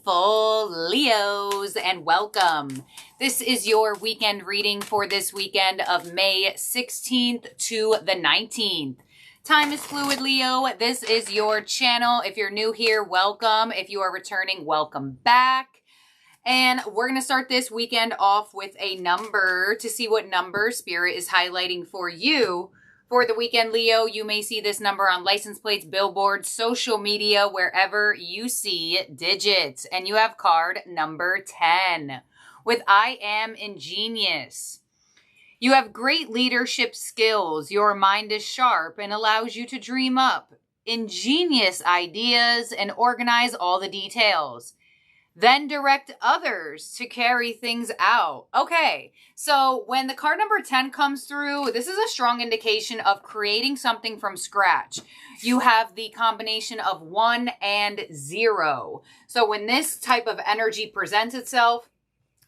beautiful Leos, and welcome. This is your weekend reading for this weekend of May 16th to the 19th. Time is fluid, Leo. This is your channel. If you're new here, welcome. If you are returning, welcome back. And we're going to start this weekend off with a number to see what number Spirit is highlighting for you. For the weekend, Leo, you may see this number on license plates, billboards, social media, wherever you see digits. And you have card number 10 with I am ingenious. You have great leadership skills. Your mind is sharp and allows you to dream up ingenious ideas and organize all the details. Then direct others to carry things out. Okay, so when the card number 10 comes through, this is a strong indication of creating something from scratch. You have the combination of 1 and 0. So when this type of energy presents itself,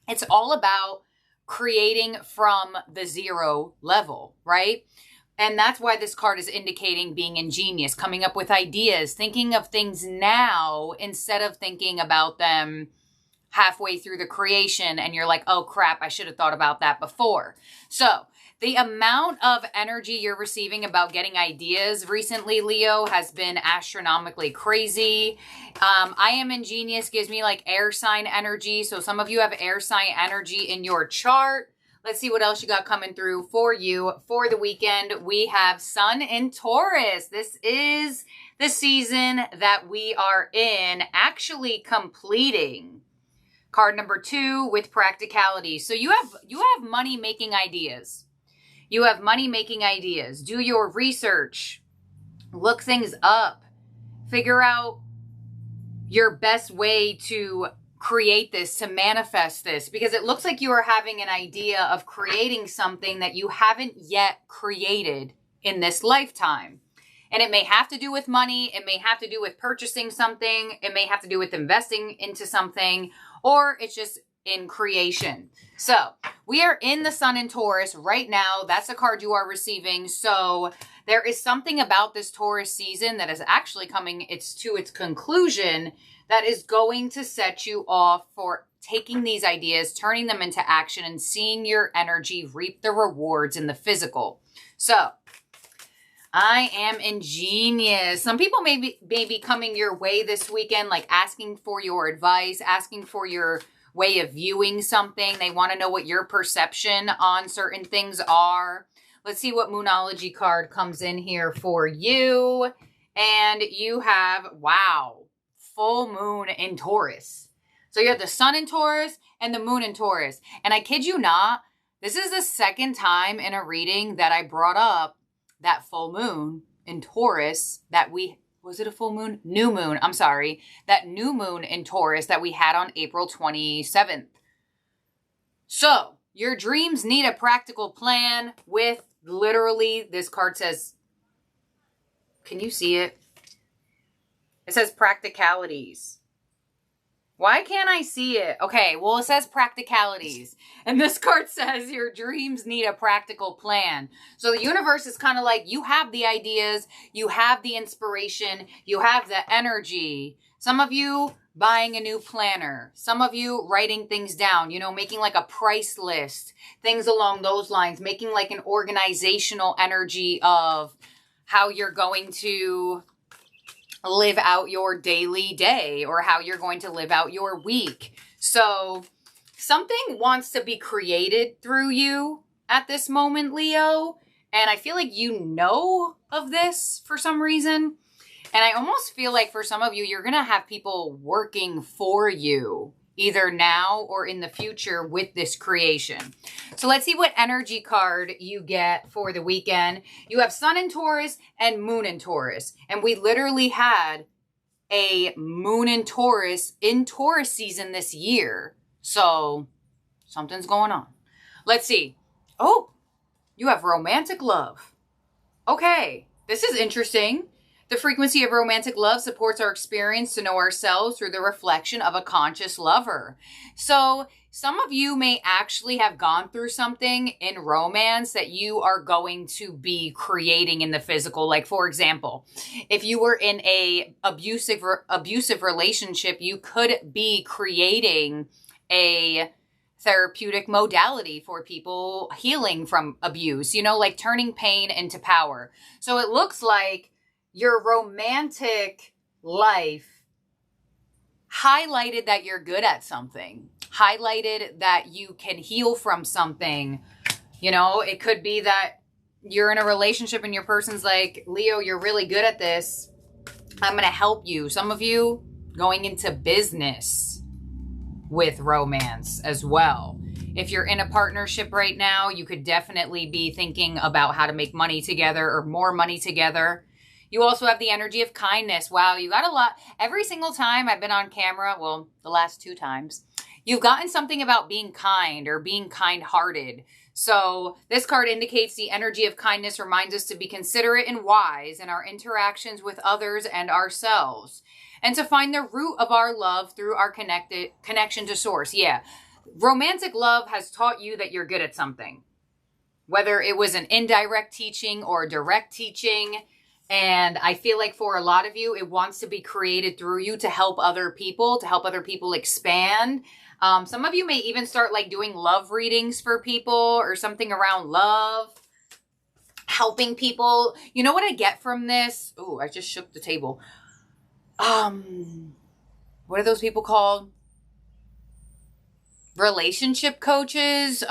it's all about creating from the 0 level, right? And that's why this card is indicating being ingenious, coming up with ideas, thinking of things now instead of thinking about them halfway through the creation and you're like, oh crap, I should have thought about that before. So the amount of energy you're receiving about getting ideas recently, Leo, has been astronomically crazy. I am ingenious gives me like air sign energy. So some of you have air sign energy in your chart. Let's see what else you got coming through for you for the weekend. We have Sun in Taurus. This is the season that we are in, actually completing. Card number 2 with practicality. So you have money making ideas. You have money making ideas. Do your research. Look things up. Figure out your best way to create this, to manifest this, because it looks like you are having an idea of creating something that you haven't yet created in this lifetime. And it may have to do with money. It may have to do with purchasing something. It may have to do with investing into something, or it's just in creation. So we are in the Sun in Taurus right now. That's the card you are receiving. So there is something about this Taurus season that is actually coming to its conclusion that is going to set you off for taking these ideas, turning them into action, and seeing your energy reap the rewards in the physical. So I am ingenious. Some people may be coming your way this weekend, like asking for your advice, asking for your way of viewing something. They want to know what your perception on certain things are. Let's see what Moonology card comes in here for you. And you have, wow, full moon in Taurus. So you have the Sun in Taurus and the moon in Taurus. And I kid you not, this is the second time in a reading that I brought up that full moon in Taurus that was it a full moon? New moon, I'm sorry. That new moon in Taurus that we had on April 27th. So your dreams need a practical plan with literally, this card says, can you see it? It says practicalities. Why can't I see it? Okay, well, it says practicalities. And this card says your dreams need a practical plan. So the universe is kind of like, you have the ideas, you have the inspiration, you have the energy. Some of you buying a new planner. Some of you writing things down, making like a price list. Things along those lines. Making like an organizational energy of how you're going to live out your daily day or how you're going to live out your week. So something wants to be created through you at this moment, Leo. And I feel like you know of this for some reason. And I almost feel like for some of you, you're going to have people working for you either now or in the future with this creation. So let's see what energy card you get for the weekend. You have Sun in Taurus and Moon in Taurus. And we literally had a Moon in Taurus season this year. So something's going on. Let's see. Oh, you have romantic love. Okay, this is interesting. The frequency of romantic love supports our experience to know ourselves through the reflection of a conscious lover. So some of you may actually have gone through something in romance that you are going to be creating in the physical. Like, for example, if you were in a abusive relationship, you could be creating a therapeutic modality for people healing from abuse, you know, like turning pain into power. So it looks like your romantic life highlighted that you're good at something, highlighted that you can heal from something. You know, it could be that you're in a relationship and your person's like, Leo, you're really good at this. I'm going to help you. Some of you going into business with romance as well. If you're in a partnership right now, you could definitely be thinking about how to make money together or more money together. You also have the energy of kindness. Wow, you got a lot. Every single time I've been on camera, well, the last 2 times, you've gotten something about being kind or being kind-hearted. So this card indicates the energy of kindness reminds us to be considerate and wise in our interactions with others and ourselves, and to find the root of our love through our connection to source. Yeah, romantic love has taught you that you're good at something, whether it was an indirect teaching or direct teaching. And I feel like for a lot of you, it wants to be created through you to help other people expand. Some of you may even start like doing love readings for people or something around love, helping people. You know what I get from this? Oh, I just shook the table. What are those people called? Relationship coaches,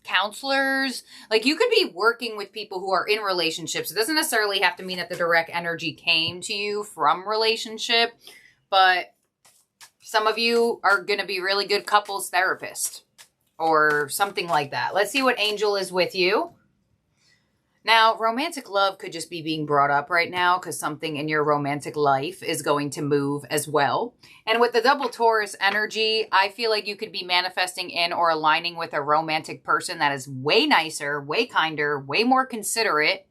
counselors. Like, you could be working with people who are in relationships. It doesn't necessarily have to mean that the direct energy came to you from relationship, but some of you are going to be really good couples therapist or something like that. Let's see what angel is with you. Now, romantic love could just be being brought up right now because something in your romantic life is going to move as well. And with the double Taurus energy, I feel like you could be manifesting in or aligning with a romantic person that is way nicer, way kinder, way more considerate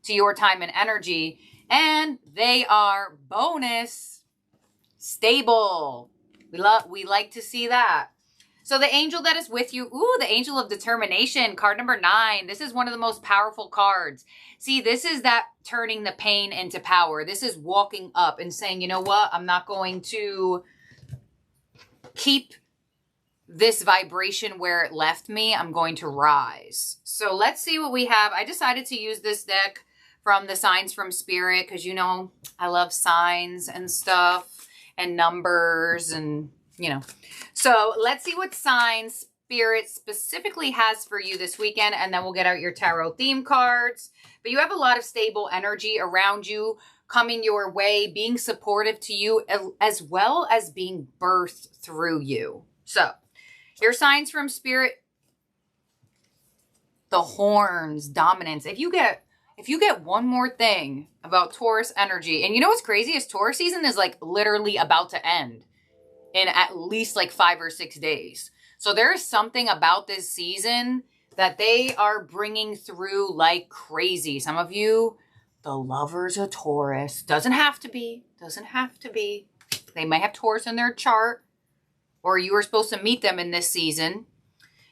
to your time and energy. And they are bonus stable. We like to see that. So the angel that is with you, ooh, the angel of determination, card number 9. This is one of the most powerful cards. See, this is that turning the pain into power. This is walking up and saying, you know what? I'm not going to keep this vibration where it left me. I'm going to rise. So let's see what we have. I decided to use this deck from the Signs from Spirit because, you know, I love signs and stuff and numbers and, you know. So let's see what signs Spirit specifically has for you this weekend, and then we'll get out your tarot theme cards. But you have a lot of stable energy around you coming your way, being supportive to you, as well as being birthed through you. So your signs from Spirit, the horns, dominance. If you get one more thing about Taurus energy, and you know what's crazy is Taurus season is like literally about to end in at least like 5 or 6 days. So there is something about this season that they are bringing through like crazy. Some of you, the lovers of Taurus, doesn't have to be. They might have Taurus in their chart, or you are supposed to meet them in this season.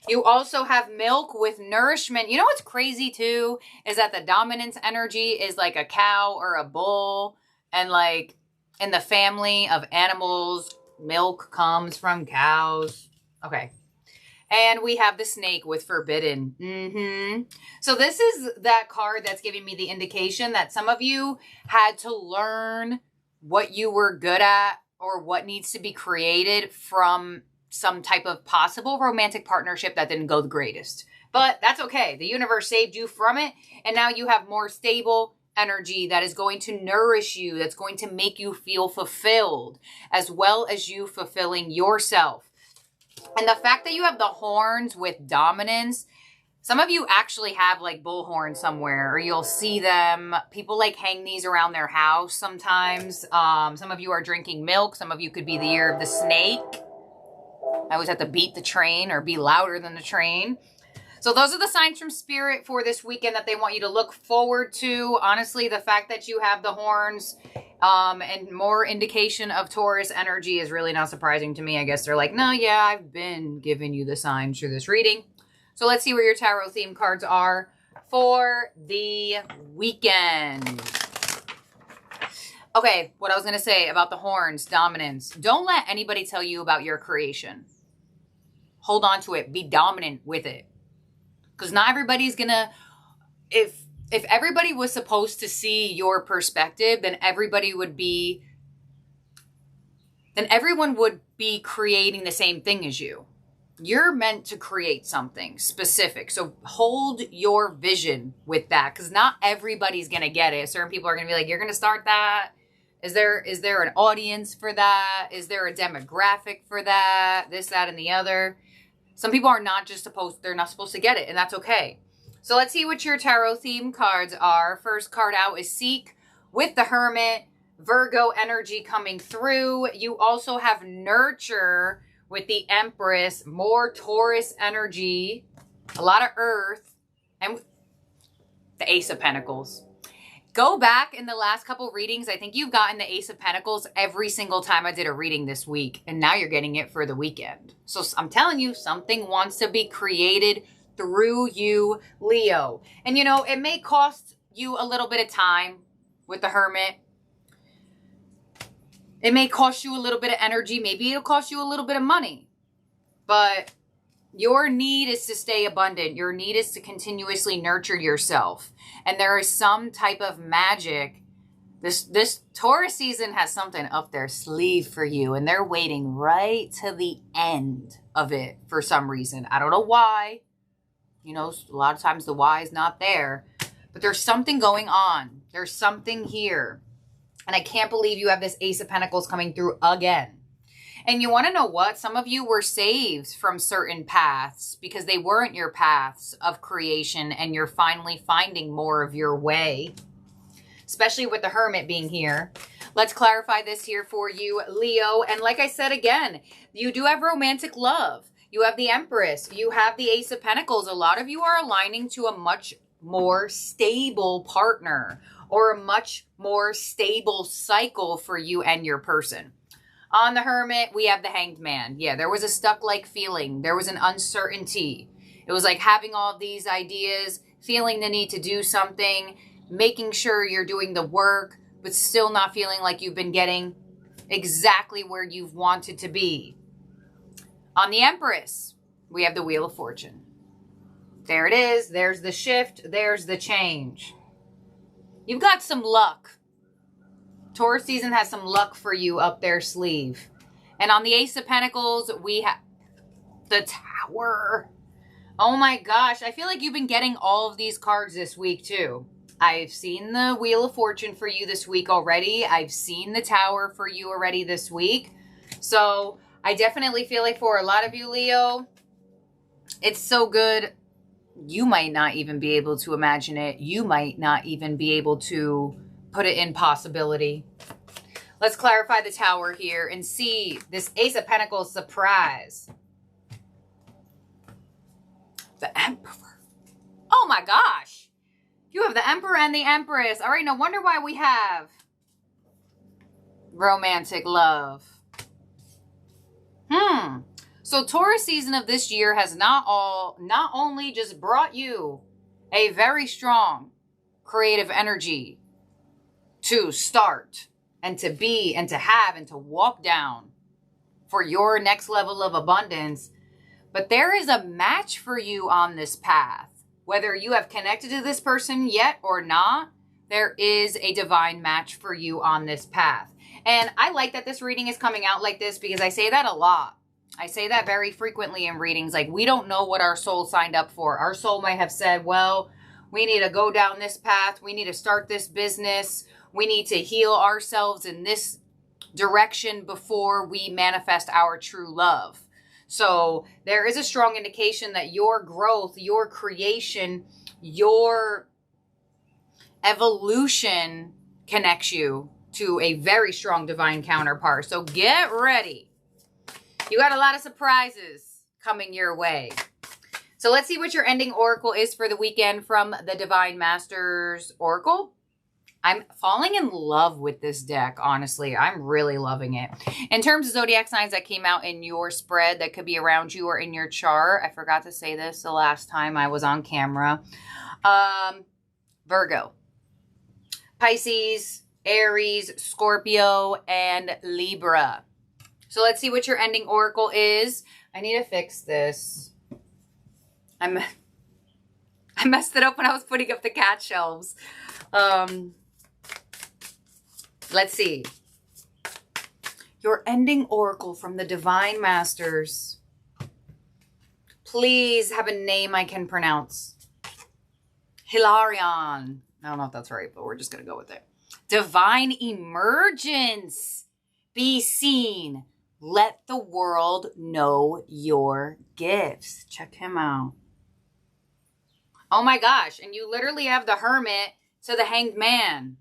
You also have milk with nourishment. You know what's crazy too is that the dominance energy is like a cow or a bull, and like in the family of animals, milk comes from cows. Okay. And we have the snake with forbidden. So this is that card that's giving me the indication that some of you had to learn what you were good at or what needs to be created from some type of possible romantic partnership that didn't go the greatest. But that's okay. The universe saved you from it. And now you have more stable energy that is going to nourish you, that's going to make you feel fulfilled, as well as you fulfilling yourself. And the fact that you have the horns with dominance, some of you actually have like bull horns somewhere, or you'll see them. People like hang these around their house sometimes. Some of you are drinking milk. Some of you could be the year of the snake. I always have to beat the train or be louder than the train. So those are the signs from Spirit for this weekend that they want you to look forward to. Honestly, the fact that you have the horns and more indication of Taurus energy is really not surprising to me. I guess they're like, no, yeah, I've been giving you the signs through this reading. So let's see where your tarot theme cards are for the weekend. Okay, what I was going to say about the horns, dominance. Don't let anybody tell you about your creation. Hold on to it. Be dominant with it. Because not everybody's going to, if everybody was supposed to see your perspective, then everyone would be creating the same thing as you. You're meant to create something specific. So hold your vision with that, because not everybody's going to get it. Certain people are going to be like, you're going to start that? Is there an audience for that? Is there a demographic for that? This, that, and the other. Some people are not just they're not supposed to get it, and that's okay. So let's see what your tarot theme cards are. First card out is Seek with the Hermit, Virgo energy coming through. You also have Nurture with the Empress, more Taurus energy, a lot of Earth, and the Ace of Pentacles. Go back in the last couple readings. I think you've gotten the Ace of Pentacles every single time I did a reading this week. And now you're getting it for the weekend. So I'm telling you, something wants to be created through you, Leo. And you know, it may cost you a little bit of time with the Hermit. It may cost you a little bit of energy. Maybe it'll cost you a little bit of money. But your need is to stay abundant. Your need is to continuously nurture yourself. And there is some type of magic. This Taurus season has something up their sleeve for you. And they're waiting right to the end of it for some reason. I don't know why. You know, a lot of times the why is not there. But there's something going on. There's something here. And I can't believe you have this Ace of Pentacles coming through again. And you want to know what? Some of you were saved from certain paths because they weren't your paths of creation, and you're finally finding more of your way, especially with the Hermit being here. Let's clarify this here for you, Leo. And like I said again, you do have romantic love. You have the Empress. You have the Ace of Pentacles. A lot of you are aligning to a much more stable partner or a much more stable cycle for you and your person. On the Hermit, we have the Hanged Man. Yeah, there was a stuck-like feeling. There was an uncertainty. It was like having all these ideas, feeling the need to do something, making sure you're doing the work, but still not feeling like you've been getting exactly where you've wanted to be. On the Empress, we have the Wheel of Fortune. There it is. There's the shift. There's the change. You've got some luck. Taurus season has some luck for you up their sleeve. And on the Ace of Pentacles, we have the Tower. Oh my gosh. I feel like you've been getting all of these cards this week too. I've seen the Wheel of Fortune for you this week already. I've seen the Tower for you already this week. So I definitely feel like for a lot of you, Leo, it's so good. You might not even be able to imagine it. You might not even be able to put it in possibility. Let's clarify the Tower here and see this Ace of Pentacles surprise. The Emperor. Oh my gosh. You have the Emperor and the Empress. All right, no wonder why we have romantic love. So Taurus season of this year has not only just brought you a very strong creative energy to start and to be and to have and to walk down for your next level of abundance, but there is a match for you on this path. Whether you have connected to this person yet or not, there is a divine match for you on this path. And I like that this reading is coming out like this because I say that a lot. I say that very frequently in readings. Like, we don't know what our soul signed up for. Our soul might have said, well, we need to go down this path. We need to start this business. We need to heal ourselves in this direction before we manifest our true love. So there is a strong indication that your growth, your creation, your evolution connects you to a very strong divine counterpart. So get ready. You got a lot of surprises coming your way. So let's see what your ending oracle is for the weekend from the Divine Masters Oracle. I'm falling in love with this deck, honestly. I'm really loving it. In terms of zodiac signs that came out in your spread that could be around you or in your chart, I forgot to say this the last time I was on camera. Virgo, Pisces, Aries, Scorpio, and Libra. So let's see what your ending oracle is. I need to fix this. I messed it up when I was putting up the cat shelves. Let's see. Your ending oracle from the Divine Masters. Please have a name I can pronounce. Hilarion. I don't know if that's right, but we're just going to go with it. Divine Emergence. Be seen. Let the world know your gifts. Check him out. Oh my gosh. And you literally have the Hermit to the Hanged Man.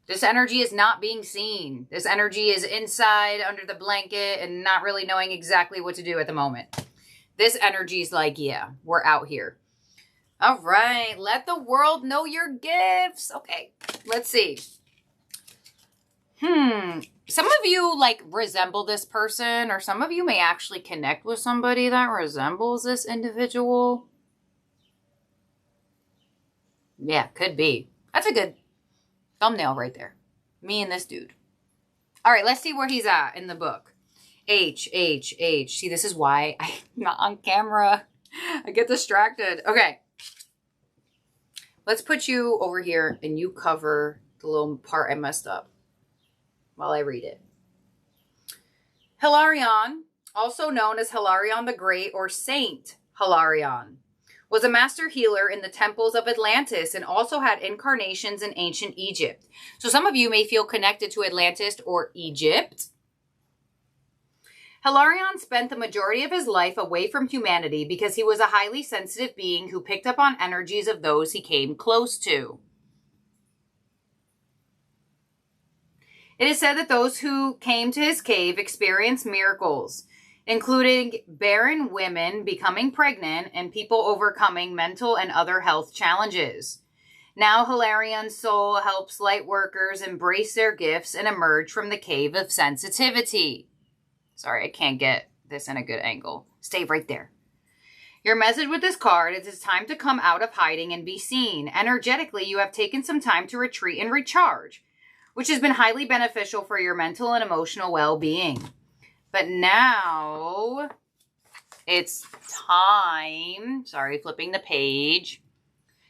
This energy is not being seen. This energy is inside under the blanket and not really knowing exactly what to do at the moment. This energy is like, yeah, we're out here. All right. Let the world know your gifts. Okay. Let's see. Some of you like resemble this person, or some of you may actually connect with somebody that resembles this individual. Yeah, could be. That's a good thumbnail right there. Me and this dude. All right, let's see where he's at in the book. H. See, this is why I'm not on camera. I get distracted. Okay. Let's put you over here and you cover the little part I messed up while I read it. Hilarion, also known as Hilarion the Great or Saint Hilarion, was a master healer in the temples of Atlantis and also had incarnations in ancient Egypt. So some of you may feel connected to Atlantis or Egypt. Hilarion spent the majority of his life away from humanity because he was a highly sensitive being who picked up on energies of those he came close to. It is said that those who came to his cave experienced miracles, including barren women becoming pregnant and people overcoming mental and other health challenges. Now Hilarion's soul helps light workers embrace their gifts and emerge from the cave of sensitivity. Sorry, I can't get this in a good angle. Stay right there. Your message with this card is it's time to come out of hiding and be seen. Energetically, you have taken some time to retreat and recharge, which has been highly beneficial for your mental and emotional well-being. But now it's time, sorry, flipping the page,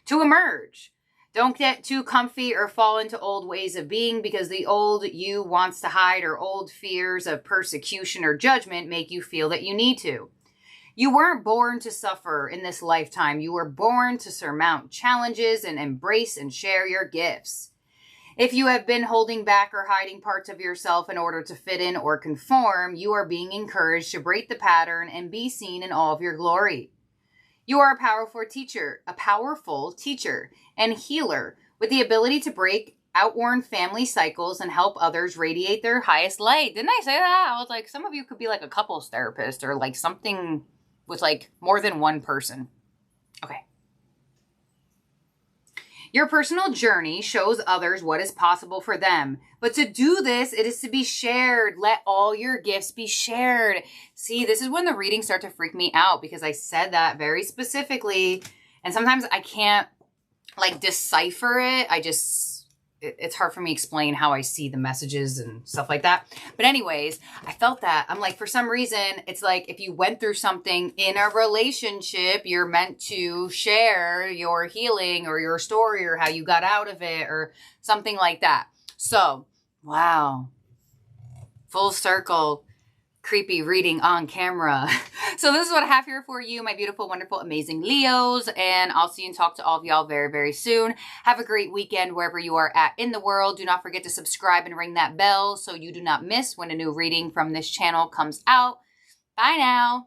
to emerge. Don't get too comfy or fall into old ways of being because the old you wants to hide or old fears of persecution or judgment make you feel that you need to. You weren't born to suffer in this lifetime. You were born to surmount challenges and embrace and share your gifts. If you have been holding back or hiding parts of yourself in order to fit in or conform, you are being encouraged to break the pattern and be seen in all of your glory. You are a powerful teacher and healer with the ability to break outworn family cycles and help others radiate their highest light. Didn't I say that? I was like, some of you could be like a couples therapist or like something with like more than one person. Okay. Your personal journey shows others what is possible for them. But to do this, it is to be shared. Let all your gifts be shared. See, this is when the readings start to freak me out because I said that very specifically. And sometimes I can't like decipher it. It's hard for me to explain how I see the messages and stuff like that. But anyways, I felt that. I'm like, for some reason, it's like if you went through something in a relationship, you're meant to share your healing or your story or how you got out of it or something like that. So, wow. Full circle. Creepy reading on camera. So this is what I have here for you, my beautiful, wonderful, amazing Leos. And I'll see and talk to all of y'all very, very soon. Have a great weekend wherever you are at in the world. Do not forget to subscribe and ring that bell so you do not miss when a new reading from this channel comes out. Bye now.